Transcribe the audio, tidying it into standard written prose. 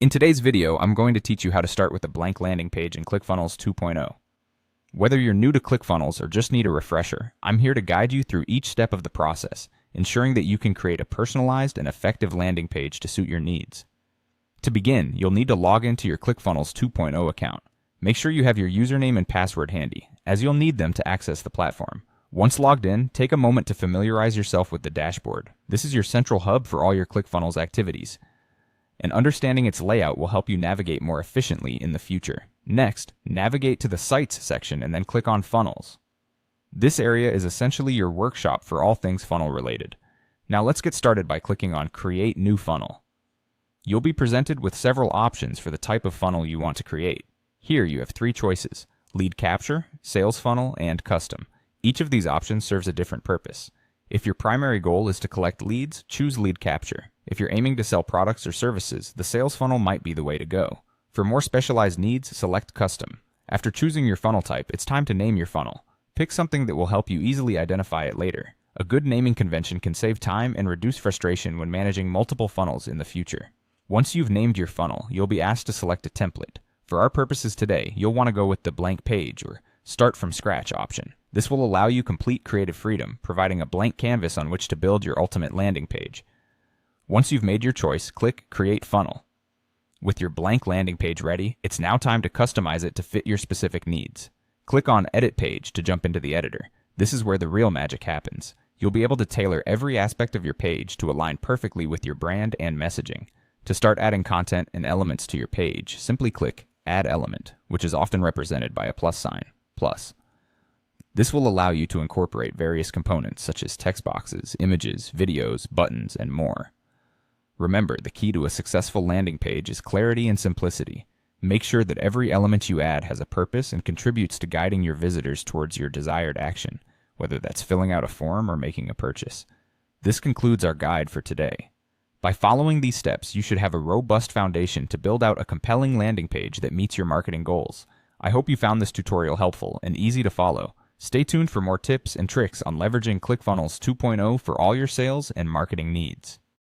In today's video, I'm going to teach you how to start with a blank landing page in ClickFunnels 2.0. Whether you're new to ClickFunnels or just need a refresher, I'm here to guide you through each step of the process, ensuring that you can create a personalized and effective landing page to suit your needs. To begin, you'll need to log into your ClickFunnels 2.0 account. Make sure you have your username and password handy, as you'll need them to access the platform. Once logged in, take a moment to familiarize yourself with the dashboard. This is your central hub for all your ClickFunnels activities, and understanding its layout will help you navigate more efficiently in the future. Next, navigate to the Sites section and then click on Funnels. This area is essentially your workshop for all things funnel related. Now let's get started by clicking on Create New Funnel. You'll be presented with several options for the type of funnel you want to create. Here you have three choices: Lead Capture, Sales Funnel, and Custom. Each of these options serves a different purpose. If your primary goal is to collect leads, choose Lead Capture. If you're aiming to sell products or services, the sales funnel might be the way to go. For more specialized needs, select Custom. After choosing your funnel type, it's time to name your funnel. Pick something that will help you easily identify it later. A good naming convention can save time and reduce frustration when managing multiple funnels in the future. Once you've named your funnel, you'll be asked to select a template. For our purposes today, you'll want to go with the blank page or start from scratch option. This will allow you complete creative freedom, providing a blank canvas on which to build your ultimate landing page. Once you've made your choice, click Create Funnel. With your blank landing page ready, it's now time to customize it to fit your specific needs. Click on Edit Page to jump into the editor. This is where the real magic happens. You'll be able to tailor every aspect of your page to align perfectly with your brand and messaging. To start adding content and elements to your page, simply click Add Element, which is often represented by a plus sign, plus. This will allow you to incorporate various components such as text boxes, images, videos, buttons, and more. Remember, the key to a successful landing page is clarity and simplicity. Make sure that every element you add has a purpose and contributes to guiding your visitors towards your desired action, whether that's filling out a form or making a purchase. This concludes our guide for today. By following these steps, you should have a robust foundation to build out a compelling landing page that meets your marketing goals. I hope you found this tutorial helpful and easy to follow. Stay tuned for more tips and tricks on leveraging ClickFunnels 2.0 for all your sales and marketing needs.